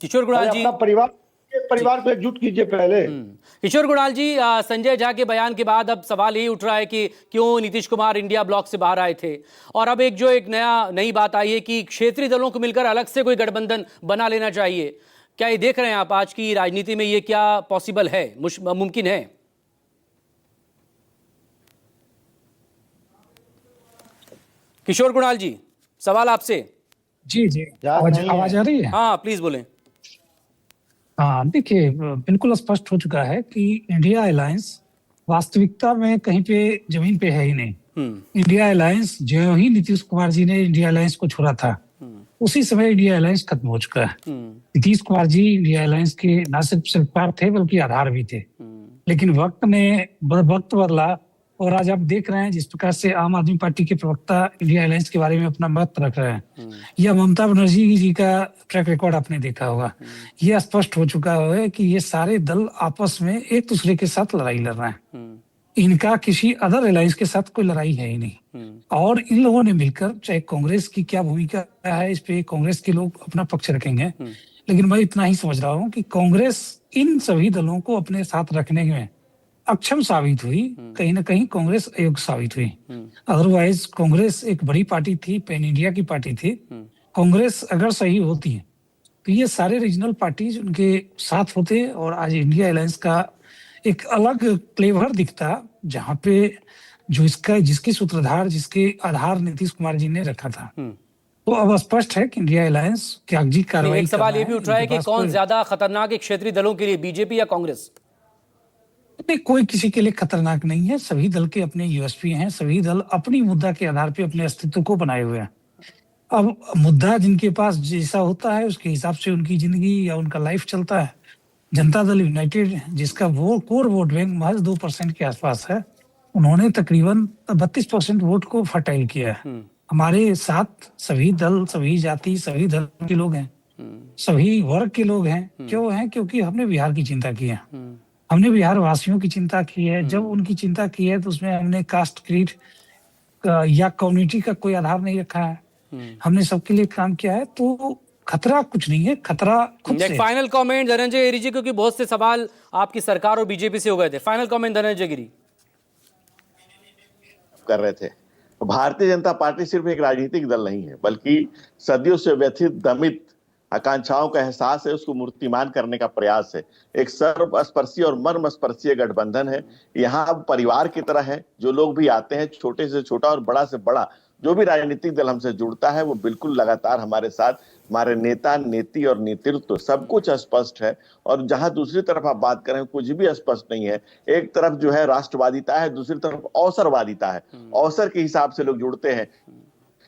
किशोर कुणाल जी, अपना परिवार को एकजुट कीजिए पहले। किशोर कुणाल जी, संजय झा के बयान के बाद अब सवाल यही उठ रहा है कि क्यों नीतीश कुमार इंडिया ब्लॉक से बाहर आए थे। और अब एक नई बात आई है कि क्षेत्रीय दलों को मिलकर अलग से कोई गठबंधन बना लेना चाहिए। क्या ये देख रहे हैं आप आज की राजनीति में ये क्या पॉसिबल है, मुमकिन है? किशोर कुणाल जी, सवाल आपसे। जी जी, आवाज आ रही है? हाँ, प्लीज बोलें। हाँ, देखिए, बिल्कुल स्पष्ट हो चुका है कि इंडिया अलायंस वास्तविकता में कहीं पे जमीन पे है ही नहीं। इंडिया अलायंस जो ही नीतीश कुमार जी ने इंडिया अलायंस को छोड़ा था, उसी समय इंडिया अलायंस खत्म हो चुका है। नीतीश कुमार जी इंडिया अलायंस के न सिर्फ सरकार थे बल्कि आधार भी थे। लेकिन वक्त बदला और आज आप देख रहे हैं जिस प्रकार से आम आदमी पार्टी के प्रवक्ता इंडिया अलायंस के बारे में अपना मत रख रहे हैं, या ममता बनर्जी जी का ट्रैक रिकॉर्ड आपने देखा होगा। यह स्पष्ट हो चुका है कि ये सारे दल आपस में एक दूसरे के साथ लड़ाई लड़ रहे हैं। इनका किसी अदर अलायंस के साथ कोई लड़ाई है ही नहीं। और इन लोगों ने मिलकर, चाहे कांग्रेस की क्या भूमिका है इस पे कांग्रेस के लोग अपना पक्ष रखेंगे, लेकिन मैं इतना ही समझ रहा हूँ कि कांग्रेस इन सभी दलों को अपने साथ रखने में अक्षम साबित हुई। कहीं ना कहीं कांग्रेस अयोग्य साबित हुई। अदरवाइज कांग्रेस एक बड़ी पार्टी थी, पैन इंडिया की पार्टी थी। कांग्रेस अगर सही होती है तो ये सारे रीजनल पार्टीज उनके साथ होते और आज इंडिया अलायंस का एक अलग फ्लेवर दिखता, जहाँ पे जिसकी सूत्रधार, जिसके आधार नीतीश कुमार जी ने रखा था। तो अब स्पष्ट है कि इंडिया अलायंस कागजी कार्रवाई। एक सवाल ये भी उठ रहा है कि कौन ज्यादा खतरनाक है क्षेत्रीय दलों के लिए, बीजेपी या कांग्रेस? कोई किसी के लिए खतरनाक नहीं है। सभी दल के अपने यूएसपी हैं। सभी दल अपनी मुद्दा के आधार पे अपने अस्तित्व को बनाए हुए हैं। अब मुद्दा जिनके पास जैसा होता है उसके हिसाब से उनकी जिंदगी या उनका लाइफ चलता है। जनता दल यूनाइटेड, जिसका कोर वोट बैंक महज 2% के आसपास है, उन्होंने तकरीबन 32% वोट को फर्टाइल किया है। हमारे साथ सभी दल, सभी जाति, सभी धर्म के लोग हैं, सभी वर्ग के लोग हैं। क्यों हैं? क्योंकि हमने बिहार की चिंता की है, हमने बिहार वासियों की चिंता की है। जब उनकी चिंता की है तो उसमें हमने कास्ट, क्रीड या कम्युनिटी का कोई आधार नहीं रखा है। हमने सबके लिए काम किया है। तो खतरा कुछ नहीं है, खतरा खुद से। फाइनल कमेंट धनंजय गिरी जी, क्योंकि बहुत से सवाल आपकी सरकार और बीजेपी से हो गए थे। फाइनल कमेंट धनंजय गिरी कर रहे थे। भारतीय जनता पार्टी सिर्फ एक राजनीतिक दल नहीं है, बल्कि सदियों से व्यथित, दमित आकांक्षाओं का एहसास है, उसको मूर्तिमान करने का प्रयास है। एक सर्वस्पर्शी और मर्मस्पर्शी गठबंधन है। यहाँ अब परिवार की तरह है। जो लोग भी आते हैं, छोटे से छोटा और बड़ा से बड़ा जो भी राजनीतिक दल हमसे जुड़ता है, वो बिल्कुल लगातार हमारे साथ, हमारे नेता, नीति और नेतृत्व सब कुछ स्पष्ट है। और जहां दूसरी तरफ आप बात करें, कुछ भी स्पष्ट नहीं है। एक तरफ जो है राष्ट्रवादिता है, दूसरी तरफ अवसरवादिता है। अवसर के हिसाब से लोग जुड़ते हैं।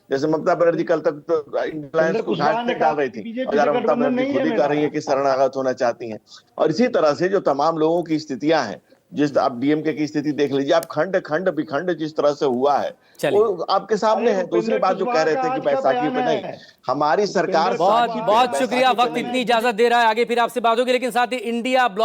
जैसे ममता बनर्जी कल तक तो अलायंस को घाट में डाल रही थी, और ममता बनर्जी खुद ही कह रही है कि शरणागत होना चाहती हैं। और इसी तरह से जो तमाम लोगों की स्थितियां हैं, जिस आप डीएमके की स्थिति देख लीजिए, आप खंड खंड विखंड जिस तरह से हुआ है वो आपके सामने है। दूसरी बात जो कह रहे थे कि बैसाखी पे नहीं, हमारी सरकार। बहुत बहुत शुक्रिया। वक्त इतनी इजाजत दे रहा है, आगे फिर आपसे बात होगी, लेकिन साथ ही इंडिया ब्लॉक